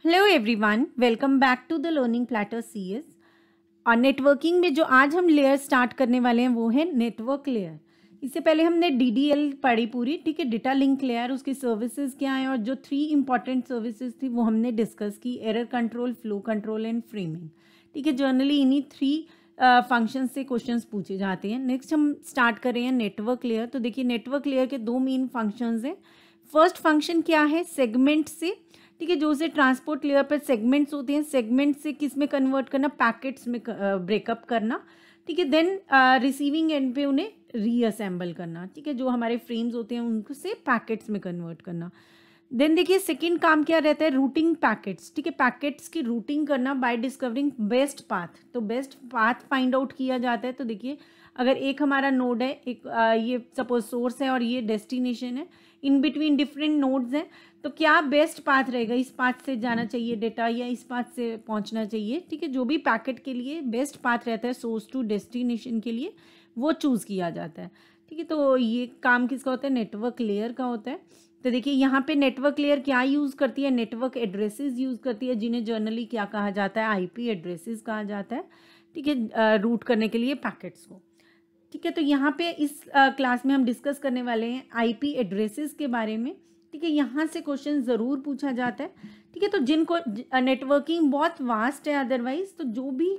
Hello everyone, welcome back to the learning platter CS. और networking में जो आज हम लेयर स्टार्ट करने वाले हैं वो है नेटवर्क लेयर। इससे पहले हमने डीडीएल पढ़ी पूरी, ठीक है, डेटा लिंक लेयर, उसकी सर्विसेज क्या हैं और जो 3 इंपॉर्टेंट सर्विसेज थी वो हमने डिस्कस की, error control, flow control and framing. ठीक है, जनरली इन्हीं 3 फंक्शन से क्वेश्चंस पूछे जाते हैं। नेक्स्ट हम स्टार्ट कर रहे हैं नेटवर्क लेयर। तो देखिए नेटवर्क लेयर के 2 मेन फंक्शंस हैं। फर्स्ट फंक्शन क्या है, सेगमेंट से, ठीक है, जो उसे ट्रांसपोर्ट लेयर पर सेगमेंट्स होते हैं, सेगमेंट से किस में कन्वर्ट करना, पैकेट्स में ब्रेकअप करना, ठीक है। देन रिसीविंग एंड पे उन्हें रीअसेंबल करना, ठीक है, जो हमारे फ्रेम्स होते हैं उनको से पैकेट्स में कन्वर्ट करना। देन देखिए सेकंड काम क्या रहता है, रूटिंग पैकेट्स, ठीक है, पैकेट्स की रूटिंग करना बाय डिस्कवरिंग बेस्ट पाथ। तो बेस्ट पाथ फाइंड आउट किया जाता है। तो देखिए अगर एक हमारा नोड है, एक ये सपोज सोर्स है और ये डेस्टिनेशन है, इन बिटवीन डिफरेंट नोड्स हैं, तो क्या बेस्ट पाथ रहेगा, इस पाथ से जाना चाहिए डेटा या इस पाथ से पहुंचना चाहिए, ठीक है। जो भी पैकेट के लिए बेस्ट पाथ रहता है सोर्स टू डेस्टिनेशन के लिए, वो चूज़ किया जाता है, ठीक है। तो ये काम किसका होता है, नेटवर्क लेयर का होता है। तो देखिए यहाँ पे नेटवर्क लेयर क्या यूज़ करती है, नेटवर्क एड्रेसेस यूज़ करती है, जिन्हें जर्नली क्या कहा जाता है, आईपी एड्रेसेस कहा जाता है, ठीक है, रूट करने के लिए पैकेट्स को, ठीक है। तो यहाँ पे इस क्लास में हम डिस्कस करने वाले हैं आईपी एड्रेसेस के बारे में, ठीक है। यहाँ से क्वेश्चन ज़रूर पूछा जाता है, ठीक है। तो जिनको नेटवर्किंग बहुत वास्ट है अदरवाइज, तो जो भी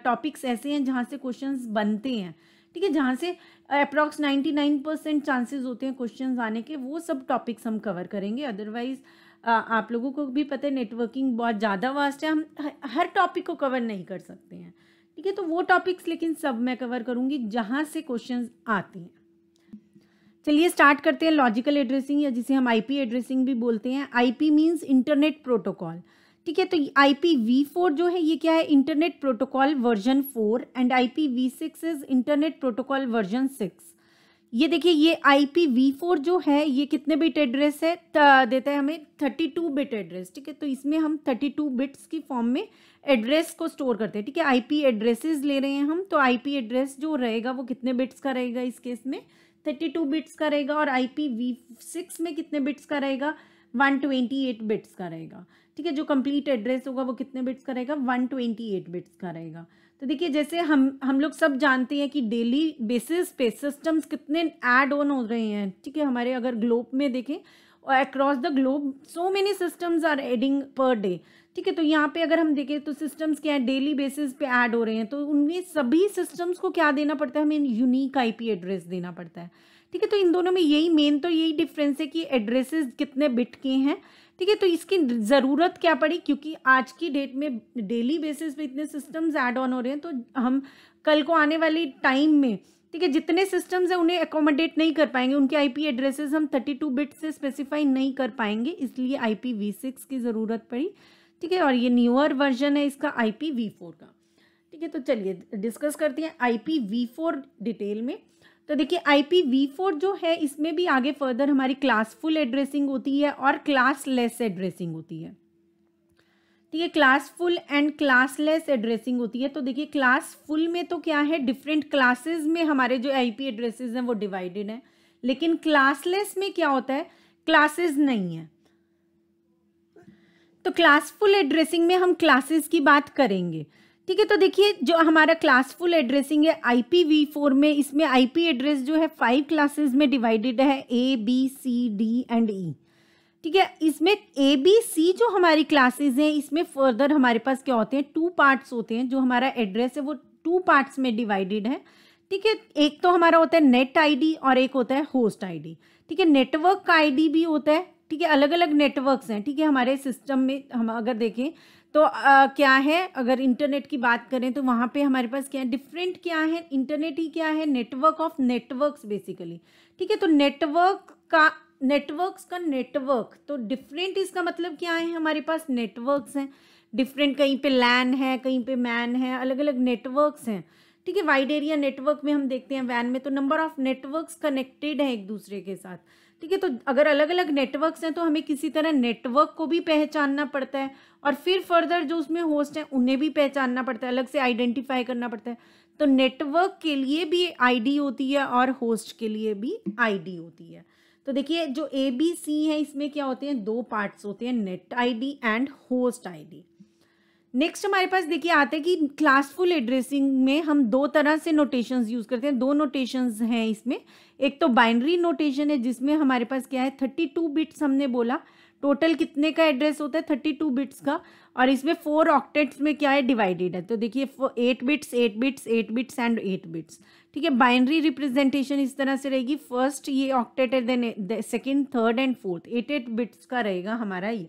टॉपिक्स ऐसे हैं जहाँ से क्वेश्चंस बनते हैं, ठीक है, जहाँ से अप्रॉक्स 99% चांसेस होते हैं क्वेश्चंस आने के, वो सब टॉपिक्स हम कवर करेंगे। अदरवाइज आप लोगों को भी पता है नेटवर्किंग बहुत ज़्यादा वास्ट है, हम हर टॉपिक को कवर नहीं कर सकते हैं, ठीक है। तो वो टॉपिक्स लेकिन सब मैं कवर करूँगी जहाँ से क्वेश्चंस आते हैं। चलिए स्टार्ट करते हैं लॉजिकल एड्रेसिंग, या जिसे हम आईपी एड्रेसिंग भी बोलते हैं। आईपी मींस इंटरनेट प्रोटोकॉल, ठीक है। तो IPv4 जो है ये क्या है, internet protocol version 4, and IPv6 is internet protocol version 6। ये देखिए ये IPv4 जो है ये कितने बिट एड्रेस है, देता है हमें 32 बिट एड्रेस, ठीक है। तो इसमें हम 32 बिट्स की फॉर्म में एड्रेस को स्टोर करते हैं, ठीक है। आईपी एड्रेसेस ले रहे हैं हम, तो आईपी एड्रेस जो रहेगा वो कितने बिट्स का रहेगा, इस केस में 32 बिट्स का रहेगा। और IPv6 में कितने बिट्स का रहेगा, 128 बिट्स का रहेगा, ठीक है। जो कंप्लीट एड्रेस होगा वो कितने बिट्स का रहेगा, 128 बिट्स का रहेगा। तो देखिए जैसे हम लोग सब जानते हैं कि डेली बेसिस पे सिस्टम्स कितने ऐड ऑन हो रहे हैं, ठीक है। हमारे अगर ग्लोब में देखें, across the globe so many systems are adding per day, ठीक है। तो यहाँ पे अगर हम देखें तो सिस्टम्स क्या है, डेली बेसिस पे ऐड हो रहे हैं, तो उनमें सभी सिस्टम्स को क्या देना पड़ता है, हमें यूनिक आईपी एड्रेस देना पड़ता है, ठीक है। तो इन दोनों में यही मेन तो यही डिफरेंस है कि एड्रेसेस कितने बिट के हैं, ठीक है। तो इसकी ज़रूरत क्या पड़ी, क्योंकि आज की डेट में डेली बेसिस पे इतने सिस्टम्स ऐड ऑन हो रहे हैं, तो हम कल को आने वाली टाइम में, ठीक है, जितने सिस्टम्स हैं उन्हें अकोमोडेट नहीं कर पाएंगे, उनके आईपी एड्रेसेस हम 32 बिट से स्पेसिफाई नहीं कर पाएंगे, इसलिए IPv6 की ज़रूरत पड़ी, ठीक है। और ये न्यूअर वर्जन है इसका IPv4 का, ठीक है। तो चलिए डिस्कस करते हैं IPv4 डिटेल में। तो देखिए IPv4 जो है इसमें भी आगे फर्दर हमारी क्लासफुल एड्रेसिंग होती है और क्लासलेस एड्रेसिंग होती है, ठीक है। क्लासफुल एंड क्लासलेस एड्रेसिंग होती है। तो देखिए क्लासफुल में तो क्या है, डिफरेंट क्लासेस में हमारे जो आईपी एड्रेसेस हैं वो डिवाइडेड हैं, लेकिन क्लासलेस में क्या होता है, क्लासेस नहीं है। तो क्लासफुल एड्रेसिंग में हम क्लासेस की बात करेंगे, ठीक है। तो देखिए जो हमारा क्लासफुल एड्रेसिंग है IPv4 में, इसमें आईपी एड्रेस जो है 5 क्लासेस में डिवाइडेड है, ABCD एंड E, ठीक है। इसमें ABC जो हमारी क्लासेस हैं, इसमें फर्दर हमारे पास क्या होते हैं, 2 पार्ट्स होते हैं। जो हमारा एड्रेस है वो 2 पार्ट्स में डिवाइडेड है, ठीक है। एक तो हमारा होता है नेट ID और एक होता है होस्ट ID, ठीक है। नेटवर्क का ID भी होता है, ठीक है। अलग अलग नेटवर्क्स हैं, ठीक है, हमारे सिस्टम में। हम अगर देखें तो क्या है, अगर इंटरनेट की बात करें तो वहाँ पे हमारे पास क्या है, डिफरेंट क्या है, इंटरनेट ही क्या है, नेटवर्क ऑफ नेटवर्क्स बेसिकली, ठीक है। तो नेटवर्क्स का नेटवर्क, तो डिफरेंट इसका मतलब क्या है, हमारे पास नेटवर्क्स हैं डिफरेंट, कहीं पे लैन है, कहीं पे मैन है, अलग अलग नेटवर्क्स हैं, ठीक है। वाइड एरिया नेटवर्क में हम देखते हैं वैन में, तो नंबर ऑफ नेटवर्क्स कनेक्टेड है एक दूसरे के साथ, ठीक है। तो अगर अलग अलग नेटवर्क्स हैं तो हमें किसी तरह नेटवर्क को भी पहचानना पड़ता है, और फिर फर्दर जो उसमें होस्ट हैं उन्हें भी पहचानना पड़ता है, अलग से आइडेंटिफाई करना पड़ता है। तो नेटवर्क के लिए भी ID होती है और होस्ट के लिए भी ID होती है। तो देखिए जो ABC है इसमें क्या होते हैं, 2 पार्ट्स होते हैं, net ID and host ID. Next हमारे पास देखिए आता है कि क्लासफुल एड्रेसिंग में हम 2 तरह से नोटेशंस यूज करते हैं। 2 नोटेशंस हैं इसमें, एक तो बाइनरी नोटेशन है जिसमें हमारे पास क्या है 32 बिट्स, हमने बोला टोटल कितने का एड्रेस होता है 32 बिट्स का, और इसमें 4 ऑक्टेट्स में क्या है डिवाइडेड है। तो देखिए 8 bits 8 bits 8 bits and 8 bits, ठीक है। बाइनरी रिप्रेजेंटेशन इस तरह से रहेगी, फर्स्ट ये ऑक्टेट है, then second third and fourth 8 bits का रहेगा हमारा, ये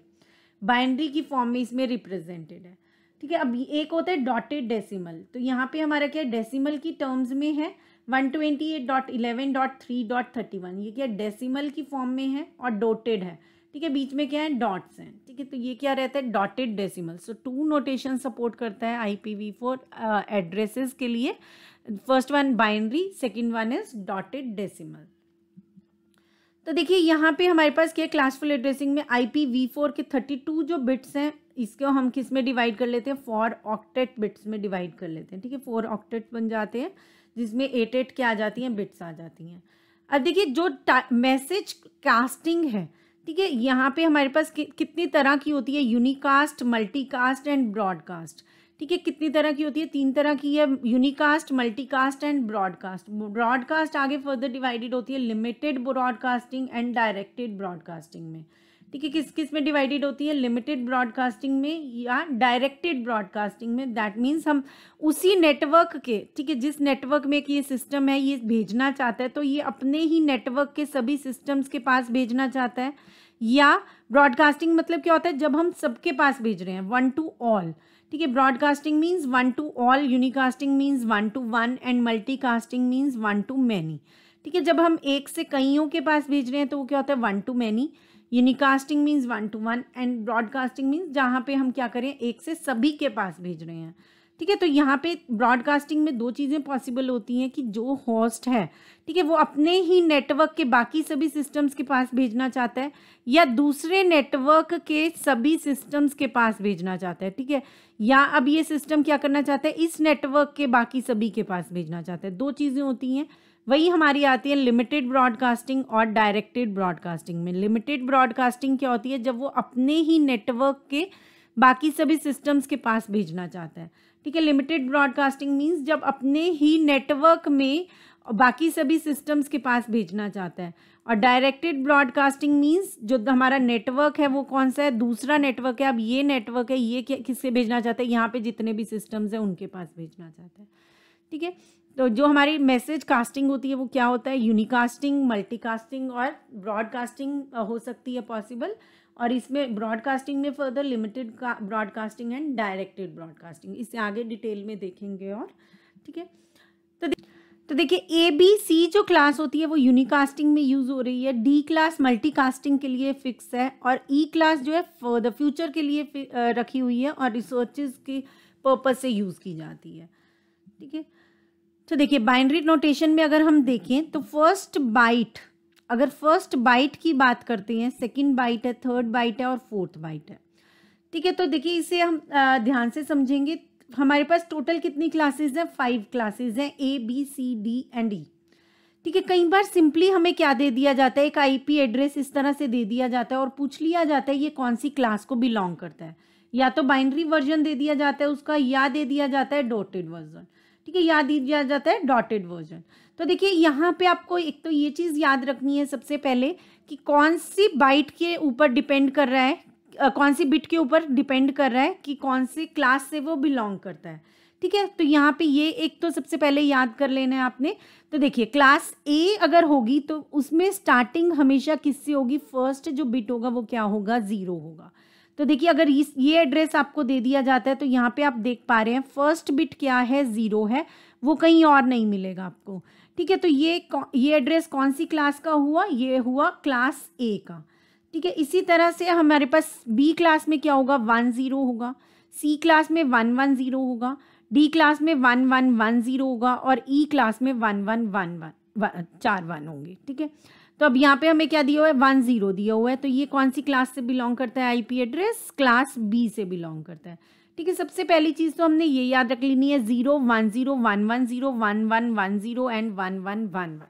बाइनरी की फॉर्म में इसमें रिप्रेजेंटेड है, ठीक है। अब एक होता है डॉटेड डेसिमल, तो यहाँ पे हमारा क्या डेसिमल की टर्म्स में है 128.11.3.31, ये क्या डेसिमल की फॉर्म में है और डॉटेड है, ठीक है, बीच में क्या है डॉट्स हैं, ठीक है। तो ये क्या रहता है डॉटेड डेसिमल। सो 2 नोटेशन सपोर्ट करता है IPv4 एड्रेसेस के लिए, first one binary, second one is dotted decimal. तो देखिए यहाँ पे हमारे पास क्या क्लासफुल एड्रेसिंग में IPv4 के 32 जो बिट्स हैं इसको हम किस में डिवाइड कर लेते हैं, 4 ऑक्टेट बिट्स में डिवाइड कर लेते हैं, ठीक है। 4 ऑक्टेट बन जाते हैं जिसमें 8 क्या आ जाती हैं बिट्स आ जाती हैं। अब देखिए जो मैसेज कास्टिंग है, ठीक है, यहाँ पे हमारे पास कितनी तरह की होती है, यूनिकास्ट, मल्टीकास्ट एंड ब्रॉडकास्ट, ठीक है। कितनी तरह की होती है, 3 तरह की है, unicast, multicast and broadcast. Broadcast आगे फर्दर डिवाइडेड होती है limited broadcasting and directed broadcasting में, ठीक है। किस किस में डिवाइडेड होती है, लिमिटेड ब्रॉडकास्टिंग में या डायरेक्टेड ब्रॉडकास्टिंग में। दैट मीन्स हम उसी नेटवर्क के, ठीक है, जिस नेटवर्क में कि ये सिस्टम है ये भेजना चाहता है तो ये अपने ही नेटवर्क के सभी सिस्टम्स के पास भेजना चाहता है। या ब्रॉडकास्टिंग मतलब क्या होता है, जब हम सबके पास भेज रहे हैं, 1 to all, ठीक है। Broadcasting means 1 to all, यूनिकास्टिंग means 1 to 1 and multicasting means 1 to many, ठीक है। जब हम एक से कईयों के पास भेज रहे हैं तो वो क्या होता है 1 to many, यूनिकास्टिंग means 1 to 1 and broadcasting means जहाँ पे हम क्या करें एक से सभी के पास भेज रहे हैं, ठीक है। तो यहाँ पे ब्रॉडकास्टिंग में 2 चीज़ें पॉसिबल होती हैं कि जो होस्ट है, ठीक है, वो अपने ही नेटवर्क के बाकी सभी सिस्टम्स के पास भेजना चाहता है या दूसरे नेटवर्क के सभी सिस्टम्स के पास भेजना चाहता है, ठीक है। या अब ये सिस्टम क्या करना चाहता है, इस नेटवर्क के बाकी सभी के पास भेजना चाहता है। 2 चीज़ें होती हैं, वही हमारी आती है लिमिटेड ब्रॉडकास्टिंग और डायरेक्टेड ब्रॉडकास्टिंग में। लिमिटेड ब्रॉडकास्टिंग क्या होती है, जब वो अपने ही नेटवर्क के बाकी सभी सिस्टम्स के पास भेजना चाहता है, ठीक है। लिमिटेड ब्रॉडकास्टिंग मीन्स जब अपने ही नेटवर्क में बाकी सभी सिस्टम्स के पास भेजना चाहता है। और डायरेक्टेड ब्रॉडकास्टिंग मीन्स जो हमारा नेटवर्क है वो कौन सा है, दूसरा नेटवर्क है। अब ये नेटवर्क है, ये किससे भेजना चाहता है, यहाँ पे जितने भी सिस्टम्स हैं उनके पास भेजना चाहता है, ठीक है। तो जो हमारी मैसेज कास्टिंग होती है वो क्या होता है, यूनिकास्टिंग, मल्टीकास्टिंग और ब्रॉडकास्टिंग हो सकती है पॉसिबल। और इसमें ब्रॉडकास्टिंग में further limited broadcasting and directed broadcasting, इससे आगे डिटेल में देखेंगे और, ठीक है। तो देखिए ABC जो क्लास होती है वो यूनिकास्टिंग में यूज़ हो रही है, D क्लास मल्टीकास्टिंग के लिए फिक्स है और E क्लास जो है फॉर द फ्यूचर के लिए रखी हुई है और रिसर्चेज के पर्पज से यूज़ की जाती है, ठीक है। तो देखिए बाइनरी नोटेशन में अगर हम देखें तो फर्स्ट बाइट की बात करते हैं, सेकंड बाइट है, थर्ड बाइट है और फोर्थ बाइट है, ठीक है। तो देखिए इसे हम ध्यान से समझेंगे। हमारे पास टोटल कितनी क्लासेस हैं, 5 क्लासेस हैं, ABCD एंड E, ठीक है। कई बार सिंपली हमें क्या दे दिया जाता है, एक IP एड्रेस इस तरह से दे दिया जाता है और पूछ लिया जाता है ये कौन सी क्लास को बिलोंग करता है। या तो बाइनरी वर्जन दे दिया जाता है उसका, या दे दिया जाता है डॉटेड वर्जन, ठीक है, याद दिया जाता है डॉटेड वर्जन। तो देखिए यहाँ पे आपको एक तो ये चीज़ याद रखनी है सबसे पहले कि कौन सी बाइट के ऊपर डिपेंड कर रहा है, कौन सी बिट के ऊपर डिपेंड कर रहा है कि कौन सी क्लास से वो बिलोंग करता है, ठीक है। तो यहाँ पे ये एक तो सबसे पहले याद कर लेना है आपने। तो देखिए क्लास A अगर होगी तो उसमें स्टार्टिंग हमेशा किससे होगी, फर्स्ट जो बिट होगा वो क्या होगा, 0 होगा। तो देखिए अगर ये एड्रेस आपको दे दिया जाता है तो यहाँ पे आप देख पा रहे हैं फर्स्ट बिट क्या है, 0 है, वो कहीं और नहीं मिलेगा आपको, ठीक है। तो ये एड्रेस कौन सी क्लास का हुआ, ये हुआ क्लास A का, ठीक है। इसी तरह से हमारे पास B क्लास में क्या होगा, 1 0 होगा, C क्लास में 1 1 0 होगा, D क्लास में 1 1 1 0 होगा और E क्लास में 1 1 1 1 4 1 होंगे, ठीक है। तो अब यहाँ पे हमें क्या दिया हुआ है, 1 0 दिया हुआ है, तो ये कौन सी क्लास से बिलोंग करता है, IP एड्रेस क्लास B से बिलोंग करता है, ठीक है। सबसे पहली चीज़ तो हमने ये याद रख लेनी है, 0 1 0 1 1 0 1 1 1 0 एंड 1 1 1 1,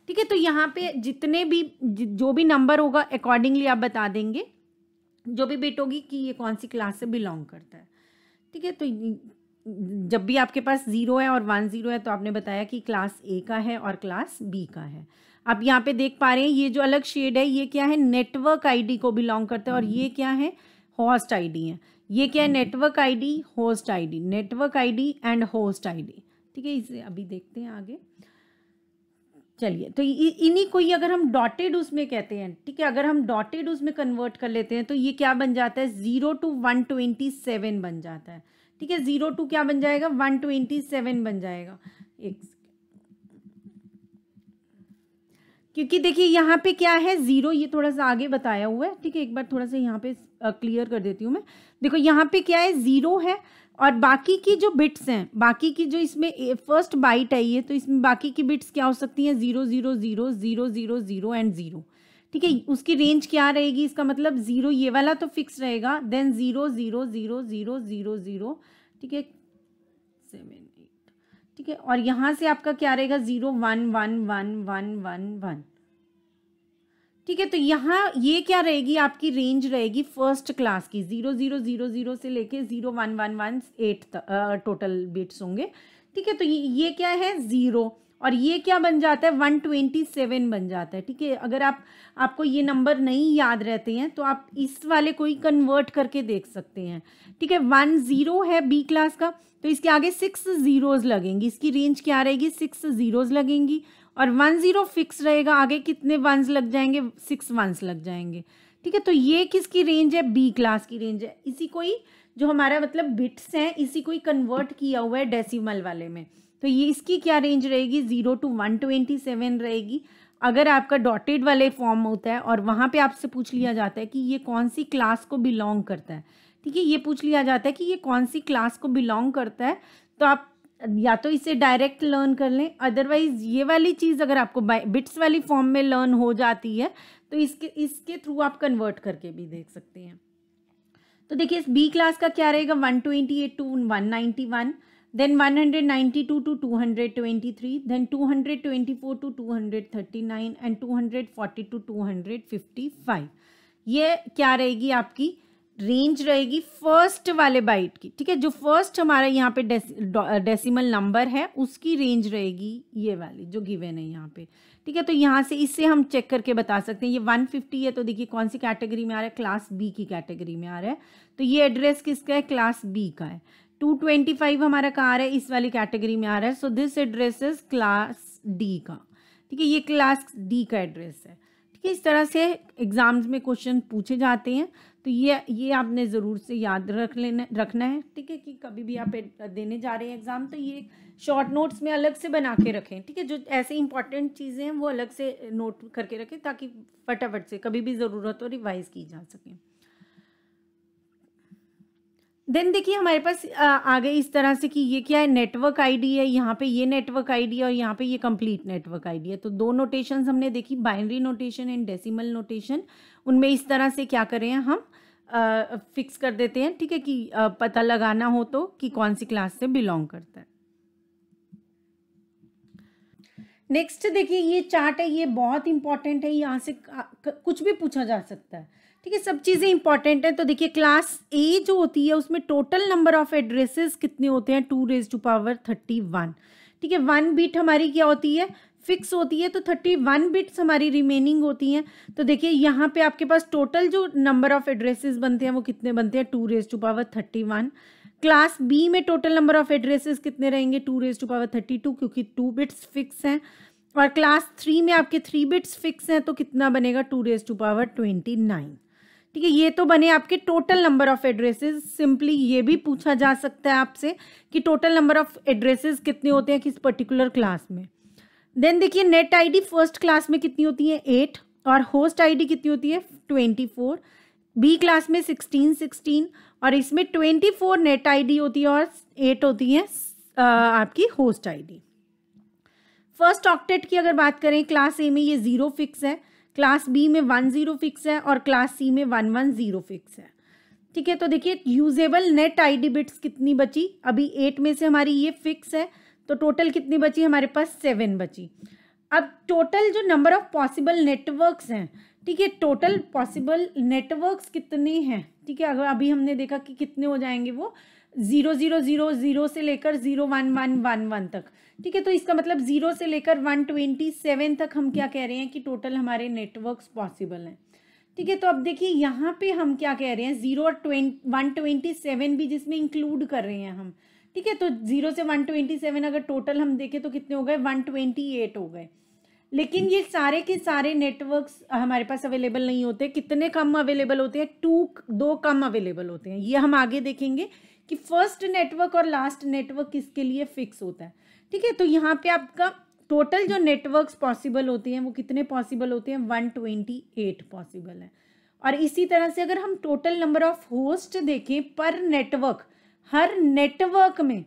ठीक है। तो यहाँ पे जितने भी जो भी नंबर होगा अकॉर्डिंगली आप बता देंगे, जो भी बिट होगी कि ये कौन सी क्लास से बिलोंग करता है। ठीक है। तो जब भी आपके पास 0 है और 1 0 है तो आपने बताया कि क्लास ए का है और क्लास बी का है। आप यहाँ पे देख पा रहे हैं ये जो अलग शेड है ये क्या है, नेटवर्क आईडी को बिलोंग करता है, और ये क्या है, होस्ट आईडी है। ये क्या है, network ID, host ID, network ID and host ID. ठीक है, इसे अभी देखते हैं आगे। चलिए, तो इन्हीं को ही अगर हम डॉटेड उसमें कहते हैं, ठीक है, अगर हम डॉटेड उसमें कन्वर्ट कर लेते हैं तो ये क्या बन जाता है, 0 to 127 बन जाता है। ठीक है, 0 to क्या बन जाएगा, 127 बन जाएगा। एक, क्योंकि देखिए यहाँ पे क्या है, 0, ये थोड़ा सा आगे बताया हुआ है। ठीक है, एक बार थोड़ा सा यहाँ पे क्लियर कर देती हूँ मैं। देखो यहाँ पे क्या है, 0 है, और बाकी की जो बिट्स हैं, बाकी की जो इसमें फर्स्ट बाइट है ये, तो इसमें बाकी की बिट्स क्या हो सकती हैं, 0 0 0 0 0 0 एंड 0। ठीक है, उसकी रेंज क्या रहेगी, इसका मतलब 0 ये वाला तो फिक्स रहेगा, देन 0 0 0 0 0 0। ठीक है, 7 8। ठीक है, और यहाँ से आपका क्या रहेगा, 0 1 1 1 1 1 1। ठीक है, तो यहाँ ये क्या रहेगी, आपकी रेंज रहेगी फर्स्ट क्लास की, 0 0 0 0 से लेके 0 1 1 1 8 टोटल बिट्स होंगे। ठीक है, तो ये क्या है, 0, और ये क्या बन जाता है, 127 बन जाता है। ठीक है, अगर आपको ये नंबर नहीं याद रहते हैं तो आप इस वाले को ही कन्वर्ट करके देख सकते हैं। ठीक है, 1 0 है बी क्लास का, तो इसके आगे 6 zeros लगेंगी, इसकी रेंज क्या रहेगी, 6 zeros लगेंगी, और 1 0 फिक्स रहेगा, आगे कितने वंस लग जाएंगे, 6 वंस लग जाएंगे। ठीक है, तो ये किसकी रेंज है, बी क्लास की रेंज है। इसी को ही जो हमारा मतलब बिट्स हैं, इसी को ही कन्वर्ट किया हुआ है डेसिमल वाले में, तो ये इसकी क्या रेंज रहेगी, 0 to 127 रहेगी। अगर आपका डॉटेड वाले फॉर्म होता है और वहाँ पे आपसे पूछ लिया जाता है कि ये कौन सी क्लास को बिलोंग करता है, ठीक है, ये पूछ लिया जाता है कि ये कौन सी क्लास को बिलोंग करता है, तो आप या तो इसे डायरेक्ट लर्न कर लें, अदरवाइज ये वाली चीज़ अगर आपको बिट्स वाली फॉर्म में लर्न हो जाती है तो इसके थ्रू आप कन्वर्ट करके भी देख सकते हैं। तो देखिए इस बी क्लास का क्या रहेगा, 128 to 191, then 192 to 223, then 224 to 239 and 240 to 255। ये क्या रहेगी, आपकी रेंज रहेगी फर्स्ट वाले बाइट की। ठीक है, जो फर्स्ट हमारा यहाँ पे डेसिमल नंबर है उसकी रेंज रहेगी ये वाली जो गिवन है यहाँ पे। ठीक है, तो यहाँ से इससे हम चेक करके बता सकते हैं, ये 150 है तो देखिए कौन सी कैटेगरी में आ रहा है, क्लास बी की कैटेगरी में आ रहा है, तो ये एड्रेस किसका है, क्लास बी का है। 225 हमारा कहाँ आ रहा है, इस वाली कैटेगरी में आ रहा है, so this address is class D का। ठीक है, ये क्लास डी का एड्रेस है। ठीक है, इस तरह से एग्जाम्स में क्वेश्चन पूछे जाते हैं, तो ये आपने ज़रूर से याद रखना है। ठीक है, कि कभी भी आप देने जा रहे हैं एग्ज़ाम तो ये शॉर्ट नोट्स में अलग से बना के रखें। ठीक है, जो ऐसे इंपॉर्टेंट चीज़ें हैं वो अलग से नोट करके रखें ताकि फटाफट से कभी भी ज़रूरत हो रिवाइज की जा सके। देन देखिए हमारे पास आगे इस तरह से कि ये क्या है, नेटवर्क आईडी है, यहाँ पे ये नेटवर्क आईडी है और यहाँ पे ये कंप्लीट नेटवर्क आईडी है। तो दो नोटेशंस हमने देखी, binary notation and decimal notation. उनमें इस तरह से क्या करें हम फिक्स कर देते हैं। ठीक है, कि पता लगाना हो तो कि कौन सी क्लास से बिलोंग करता है। नेक्स्ट देखिए ये चार्ट है, ये बहुत इंपॉर्टेंट है, यहाँ से कुछ भी पूछा जा सकता है। ठीक है, सब चीज़ें इंपॉर्टेंट है। तो देखिए क्लास ए जो होती है उसमें टोटल नंबर ऑफ एड्रेसेस कितने होते हैं, 2⁻31। ठीक है, 1 बिट हमारी क्या होती है, फिक्स होती है, तो 31 बिट्स हमारी रिमेनिंग होती हैं। तो देखिए यहाँ पे आपके पास टोटल जो नंबर ऑफ एड्रेसेस बनते हैं वो कितने बनते हैं, 2⁻31। क्लास बी में टोटल नंबर ऑफ एड्रेसेस कितने रहेंगे, 2⁻32, क्योंकि 2 बिट्स फिक्स हैं। और क्लास 3 में आपके 3 बिट्स फिक्स हैं, तो कितना बनेगा, 2⁻29। ठीक है, ये तो बने आपके total number of addresses. Simply ये भी पूछा जा सकता है आपसे कि टोटल नंबर ऑफ एड्रेसेस कितने होते हैं किस पर्टिकुलर क्लास में। देन देखिए नेट आईडी फर्स्ट क्लास में कितनी होती है, 8, और होस्ट आईडी कितनी होती है, 24। बी क्लास में 16, और इसमें 24 नेट आईडी होती है और 8 होती है आपकी होस्ट आईडी। फर्स्ट ऑक्टेट की अगर बात करें, क्लास ए में ये 0 फिक्स है, क्लास बी में 1 0 फिक्स है, और क्लास सी में 1 1 0 फिक्स है। ठीक है, तो देखिए यूजेबल नेट आईडी बिट्स कितनी बची, अभी 8 में से हमारी ये फिक्स है, तो टोटल कितनी बची हमारे पास, 7 बची। अब टोटल जो नंबर ऑफ पॉसिबल नेटवर्क्स हैं, ठीक है, टोटल पॉसिबल नेटवर्क्स कितने हैं, ठीक है, अगर अभी हमने देखा कि कितने हो जाएंगे वो 0 से लेकर 0 1 1 1 1 तक, ठीक है, तो इसका मतलब 0 से लेकर 127 तक हम क्या कह रहे हैं कि टोटल हमारे नेटवर्क्स पॉसिबल हैं, ठीक है। तो अब देखिए यहाँ पे हम क्या कह रहे हैं 0 और 127 भी जिसमें इंक्लूड कर रहे हैं हम, ठीक है, तो 0 से 127 अगर टोटल हम देखें तो कितने हो गए 128 हो गए। लेकिन ये सारे के सारे नेटवर्क्स हमारे पास अवेलेबल नहीं होते, कितने कम अवेलेबल होते हैं, दो कम अवेलेबल होते हैं। ये हम आगे देखेंगे कि फर्स्ट नेटवर्क और लास्ट नेटवर्क किसके लिए फिक्स होता है, ठीक है। तो यहाँ पे आपका टोटल जो नेटवर्क्स पॉसिबल होते हैं वो कितने पॉसिबल होते हैं 128 पॉसिबल है। और इसी तरह से अगर हम टोटल नंबर ऑफ होस्ट देखें पर नेटवर्क, हर नेटवर्क में,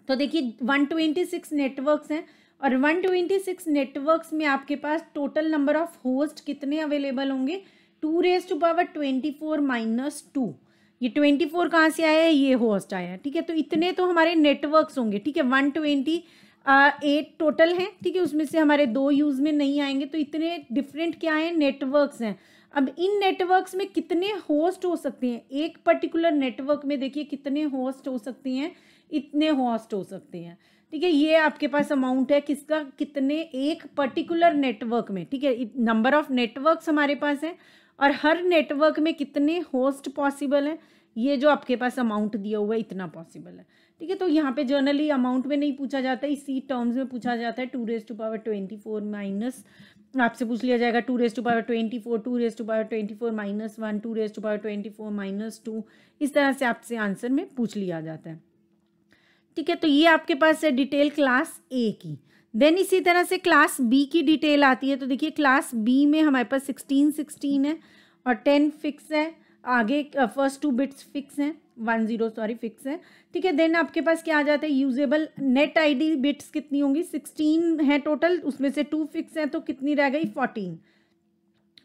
तो देखिए 126 नेटवर्क्स हैं और 126 नेटवर्क्स में आपके पास टोटल नंबर ऑफ होस्ट कितने अवेलेबल होंगे 2⁻24 - 2। ये 24 कहाँ से आया है, ये होस्ट आया है, ठीक है। तो इतने तो हमारे नेटवर्क्स होंगे, ठीक है, 128 टोटल हैं, ठीक है, उसमें से हमारे 2 यूज़ में नहीं आएंगे, तो इतने डिफरेंट क्या हैं नेटवर्क्स हैं। अब इन नेटवर्क्स में कितने होस्ट हो सकते हैं, एक पर्टिकुलर नेटवर्क में देखिए कितने होस्ट हो सकते हैं, इतने होस्ट हो सकते हैं, ठीक है। ये आपके पास अमाउंट है किसका, कितने एक पर्टिकुलर नेटवर्क में, ठीक है, नंबर ऑफ नेटवर्क्स हमारे पास है और हर नेटवर्क में कितने होस्ट पॉसिबल हैं, ये जो आपके पास अमाउंट दिया हुआ है इतना पॉसिबल है, ठीक है। तो यहाँ पे जनरली अमाउंट में नहीं पूछा जाता है, इसी टर्म्स में पूछा जाता है 2⁻24 माइनस, आपसे पूछ लिया जाएगा 2⁻24 2⁻24 -1 2⁻24 -2, इस तरह से आपसे आंसर में पूछ लिया जाता है, ठीक है। तो ये आपके पास है डिटेल क्लास ए की। देन इसी तरह से क्लास बी की डिटेल आती है। तो देखिए क्लास बी में हमारे पास 16 है और 10 फिक्स है, आगे फर्स्ट 2 बिट्स फिक्स हैं, 10 फिक्स है, ठीक है। देन आपके पास क्या आ जाता है यूजेबल नेट आईडी बिट्स कितनी होंगी 16 है टोटल, उसमें से 2 फिक्स हैं तो कितनी रह गई 14।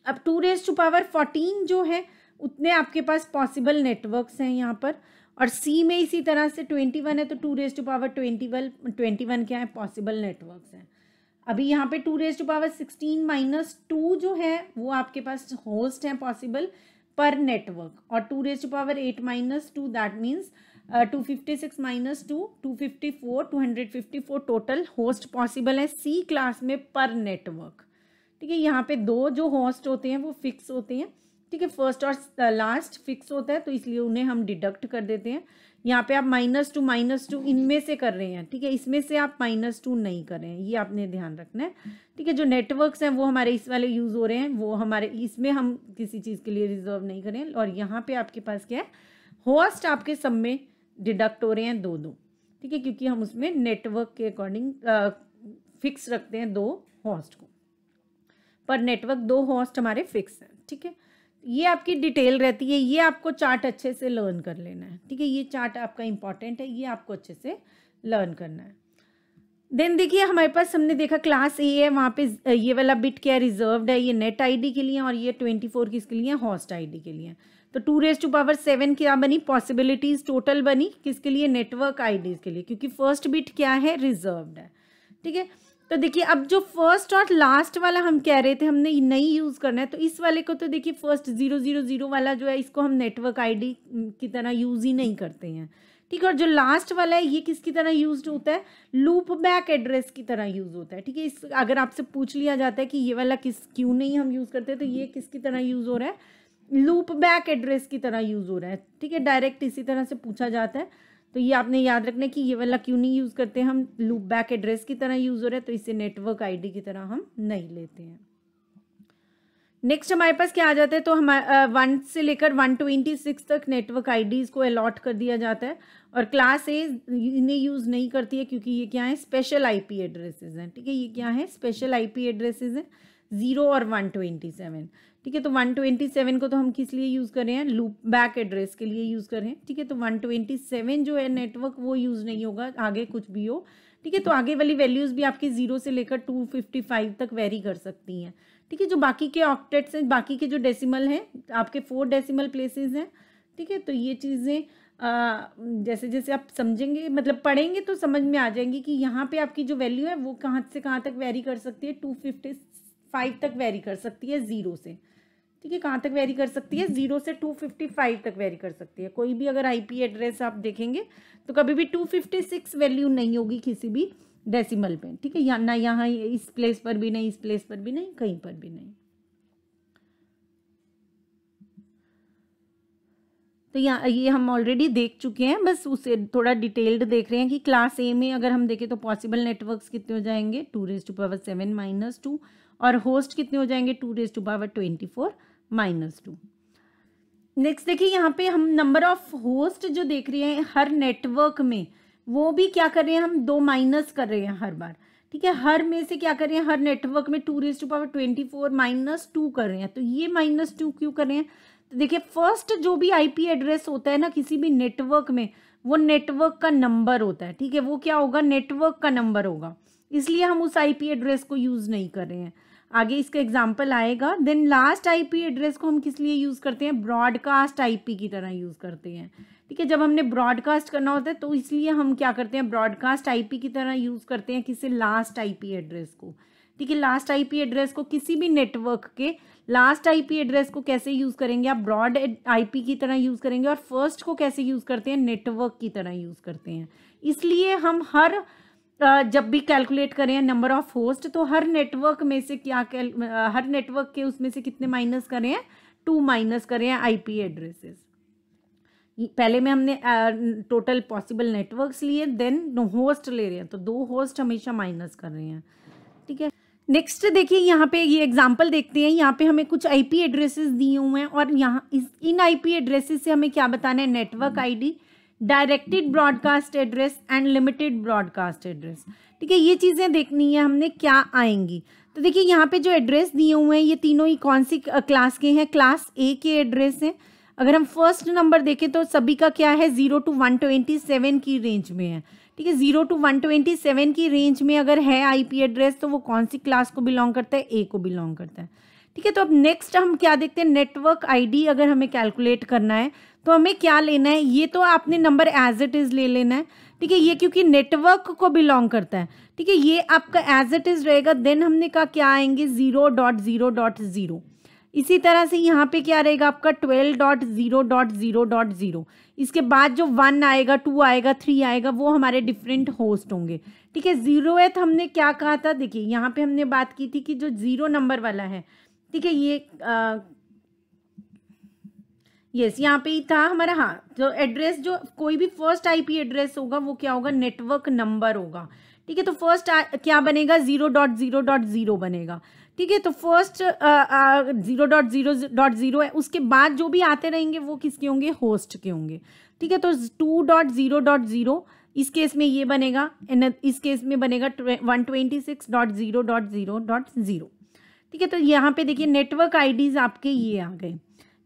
अब 2⁻14 जो है उतने आपके पास पॉसिबल नेटवर्क्स हैं यहाँ पर। और सी में इसी तरह से 21 है तो 2⁻21 क्या है पॉसिबल नेटवर्क्स हैं। अभी यहाँ पे 2⁻16 - 2 जो है वो आपके पास होस्ट हैं पॉसिबल पर नेटवर्क, और 2⁸ -2 that means 256 - 2 254 total host possible है सी क्लास में पर नेटवर्क, ठीक है। यहाँ पे 2 जो होस्ट होते हैं वो फिक्स होते हैं, ठीक है, फर्स्ट और लास्ट फिक्स होता है तो इसलिए उन्हें हम डिडक्ट कर देते हैं। यहाँ पे आप -2 इनमें से कर रहे हैं, ठीक है, इसमें से आप -2 नहीं कर रहे हैं, ये आपने ध्यान रखना है, ठीक है। जो नेटवर्क्स हैं वो हमारे इस वाले यूज़ हो रहे हैं, वो हमारे इसमें हम किसी चीज़ के लिए रिजर्व नहीं करें। और यहाँ पे आपके पास क्या है होस्ट आपके सब में डिडक्ट हो रहे हैं 2, ठीक है, क्योंकि हम उसमें नेटवर्क के अकॉर्डिंग फिक्स रखते हैं 2 होस्ट को, पर नेटवर्क 2 होस्ट हमारे फिक्स हैं, ठीक है। ये आपकी डिटेल रहती है, ये आपको चार्ट अच्छे से लर्न कर लेना है, ठीक है, ये चार्ट आपका इंपॉर्टेंट है, ये आपको अच्छे से लर्न करना है। देन देखिए हमारे पास हमने देखा क्लास ए है, वहाँ पे ये वाला बिट क्या रिजर्व्ड है, ये नेट आईडी के लिए, और ये 24 किसके लिए होस्ट आईडी के लिए। तो 2⁻7 क्या बनी पॉसिबिलिटीज टोटल बनी किसके लिए नेटवर्क आईडीज के लिए, क्योंकि फर्स्ट बिट क्या है रिजर्व्ड है, ठीक है। तो देखिए अब जो फर्स्ट और लास्ट वाला हम कह रहे थे हमने नहीं यूज़ करना है, तो इस वाले को तो देखिए फर्स्ट 000 वाला जो है इसको हम नेटवर्क आईडी की तरह यूज़ ही नहीं करते हैं, ठीक है। और जो लास्ट वाला है ये किसकी तरह यूज होता है लूप बैक एड्रेस की तरह यूज़ होता है, ठीक है। इस अगर आपसे पूछ लिया जाता है कि ये वाला क्यों नहीं हम यूज़ करते, तो ये किसकी तरह यूज़ हो रहा है लूप बैक एड्रेस की तरह यूज़ हो रहा है, ठीक है, डायरेक्ट इसी तरह से पूछा जाता है। तो ये आपने याद रखना है कि ये वाला क्यों नहीं यूज़ करते हम लूप बैक एड्रेस की तरह यूज़ हो रहा है, तो इसे नेटवर्क आईडी की तरह हम नहीं लेते हैं। नेक्स्ट हमारे पास क्या आ जाता है, तो हमारे 1 से लेकर 126 तक नेटवर्क आईडीज़ को अलॉट कर दिया जाता है, और क्लास ए इन्हें यूज़ नहीं करती है क्योंकि ये क्या है स्पेशल आईपी एड्रेसेस हैं, ठीक है, ये क्या है स्पेशल आईपी एड्रेसेस हैं 0 और 127, ठीक है। तो 127 को तो हम किस लिए यूज़ कर रहे हैं लूप बैक एड्रेस के लिए यूज़ कर रहे हैं, ठीक है। तो 127 जो है नेटवर्क वो यूज़ नहीं होगा आगे कुछ भी हो, ठीक है। तो आगे वाली वैल्यूज़ भी आपकी 0 से लेकर 255 तक वेरी कर सकती हैं, ठीक है। जो बाकी के ऑक्टेट्स हैं बाकी के जो डेसिमल हैं आपके 4 डेसिमल प्लेसेस हैं, ठीक है। तो ये चीज़ें जैसे जैसे आप समझेंगे, मतलब पढ़ेंगे तो समझ में आ जाएंगी कि यहाँ पे आपकी जो वैल्यू है वो कहाँ से कहाँ तक वेरी कर सकती है। 255 तक वेरी कर सकती है ज़ीरो से, ठीक है। कहाँ तक वेरी कर सकती है? 0 से 255 तक वेरी कर सकती है। कोई भी अगर आईपी एड्रेस आप देखेंगे तो कभी भी 256 वैल्यू नहीं होगी किसी भी डेसिमल पे, ठीक है। या ना यहाँ इस प्लेस पर भी नहीं, इस प्लेस पर भी नहीं, कहीं पर भी नहीं। तो यहाँ ये हम ऑलरेडी देख चुके हैं, बस उसे थोड़ा डिटेल्ड देख रहे हैं कि क्लास ए में अगर हम देखें तो पॉसिबल नेटवर्क्स कितने हो जाएंगे 2⁻7 - 2, और होस्ट कितने हो जाएंगे 2⁻24 - 2। नेक्स्ट देखिए यहाँ पे हम नंबर ऑफ होस्ट जो देख रहे हैं हर नेटवर्क में, वो भी क्या कर रहे हैं, हम 2 माइनस कर रहे हैं हर बार, ठीक है। हर में से क्या कर रहे हैं, हर नेटवर्क में 2⁻24 - 2 कर रहे हैं। तो ये -2 क्यों कर रहे हैं? तो देखिए फर्स्ट जो भी आईपी एड्रेस होता है ना किसी भी नेटवर्क में, वो नेटवर्क का नंबर होता है, ठीक है। वो क्या होगा, नेटवर्क का नंबर होगा, इसलिए हम उस आईपी एड्रेस को यूज़ नहीं कर रहे हैं। आगे इसका एग्जाम्पल आएगा। देन लास्ट आईपी एड्रेस को हम किस लिए यूज़ करते हैं, ब्रॉडकास्ट आईपी की तरह यूज़ करते हैं, ठीक है। जब हमने ब्रॉडकास्ट करना होता है तो इसलिए हम क्या करते हैं, ब्रॉडकास्ट आईपी की तरह यूज़ करते हैं किसी लास्ट आईपी एड्रेस को, ठीक है। लास्ट आईपी एड्रेस को किसी भी नेटवर्क के लास्ट आईपी एड्रेस को कैसे यूज़ करेंगे, आप ब्रॉड आईपी की तरह यूज़ करेंगे, और फर्स्ट को कैसे यूज़ करते हैं, नेटवर्क की तरह यूज़ करते हैं। इसलिए हम हर जब भी कैलकुलेट करें नंबर ऑफ होस्ट, तो हर नेटवर्क में से हर नेटवर्क के उसमें से कितने माइनस करें, 2 माइनस करें आईपी एड्रेसेस। पहले में हमने टोटल पॉसिबल नेटवर्क्स लिए, देन होस्ट ले रहे हैं, तो 2 होस्ट हमेशा माइनस कर रहे हैं, ठीक है। नेक्स्ट देखिए यहाँ पे ये एग्जांपल देखते हैं। यहाँ पे हमें कुछ आईपी एड्रेसेस दिए हुए हैं, और यहाँ इन आईपी एड्रेसेस से हमें क्या बताना है, network ID, directed broadcast address and limited broadcast address, ठीक है। ये चीज़ें देखनी है हमने क्या आएंगी। तो देखिए यहाँ पे जो एड्रेस दिए हुए हैं ये तीनों ही कौन सी क्लास के हैं, क्लास ए के एड्रेस हैं। अगर हम फर्स्ट नंबर देखें तो सभी का क्या है, 0 to 127 की रेंज में है, ठीक है। 0 to 127 की रेंज में अगर है आईपी एड्रेस तो वो कौन सी क्लास को बिलोंग करता है, ए को बिलोंग करता है, ठीक है। तो अब नेक्स्ट हम क्या देखते हैं, नेटवर्क आईडी अगर हमें कैलकुलेट करना है तो हमें क्या लेना है, ये तो आपने नंबर एज इट इज़ ले लेना है, ठीक है। ये क्योंकि नेटवर्क को बिलोंग करता है, ठीक है, ये आपका एज इट इज़ रहेगा। देन हमने कहा क्या आएंगे, 0.0.0। इसी तरह से यहाँ पे क्या रहेगा आपका 12.0.0.0। इसके बाद जो 1 आएगा, 2 आएगा, 3 आएगा, वो हमारे डिफरेंट होस्ट होंगे, ठीक है। 0th हमने क्या कहा था, देखिए यहाँ पे हमने बात की थी कि जो 0 नंबर वाला है, ठीक है, ये यस यहाँ पे ही था हमारा। हाँ, जो एड्रेस जो कोई भी फर्स्ट आईपी एड्रेस होगा वो क्या होगा, नेटवर्क नंबर होगा, ठीक है। तो फर्स्ट क्या बनेगा, 0.0.0 बनेगा, ठीक है। तो फर्स्ट 0.0.0 है, उसके बाद जो भी आते रहेंगे वो किसके होंगे, होस्ट के होंगे, ठीक है। तो 2.0.0 इस केस में ये बनेगा, इस केस में बनेगा 126.0.0.0, ठीक है। तो यहाँ पे देखिए नेटवर्क आईडीज आपके ये आ गए,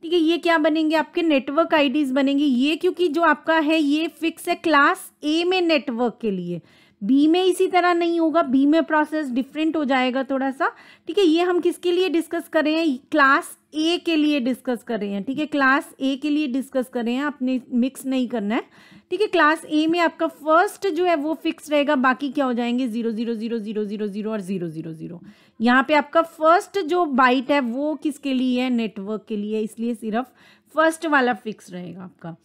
ठीक है। ये क्या बनेंगे, आपके नेटवर्क आईडीज बनेंगे। ये क्योंकि जो आपका है ये फिक्स है क्लास ए में नेटवर्क के लिए, बी में इसी तरह नहीं होगा, बी में प्रोसेस डिफरेंट हो जाएगा थोड़ा सा, ठीक है। ये हम किसके लिए डिस्कस कर रहे हैं, क्लास ए के लिए डिस्कस कर रहे हैं, ठीक है। क्लास ए के लिए डिस्कस कर रहे हैं, आपने मिक्स नहीं करना है, ठीक है। क्लास ए में आपका फर्स्ट जो है वो फिक्स रहेगा, बाकी क्या हो जाएंगे 0000000 और 000। यहाँ पे आपका फर्स्ट जो बाइट है वो किसके लिए है, नेटवर्क के लिए, इसलिए सिर्फ फर्स्ट वाला फिक्स रहेगा आपका,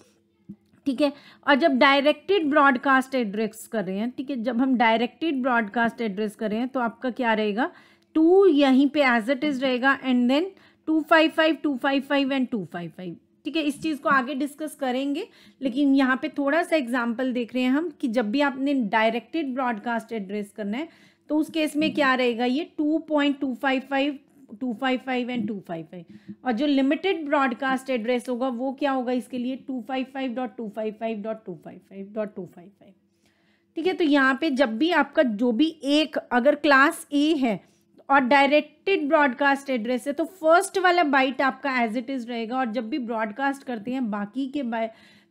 ठीक है। और जब डायरेक्टेड ब्रॉडकास्ट एड्रेस कर रहे हैं, ठीक है, जब हम डायरेक्टेड ब्रॉडकास्ट एड्रेस कर रहे हैं तो आपका क्या रहेगा, 2 यहीं पे एज इट इज रहेगा, एंड देन 255 255 एंड 255, ठीक है। इस चीज़ को आगे डिस्कस करेंगे, लेकिन यहाँ पे थोड़ा सा एग्जांपल देख रहे हैं हम कि जब भी आपने डायरेक्टेड ब्रॉडकास्ट एड्रेस करना है तो उस केस में क्या रहेगा, ये 2.255 255 एंड 255, और जो लिमिटेड ब्रॉडकास्ट एड्रेस होगा वो क्या होगा इसके लिए 255.255.255.255, ठीक है। तो यहाँ पे जब भी आपका जो भी एक अगर क्लास ए है और डायरेक्टेड ब्रॉडकास्ट एड्रेस है तो फर्स्ट वाला बाइट आपका एज इट इज रहेगा, और जब भी ब्रॉडकास्ट करते हैं बाकी के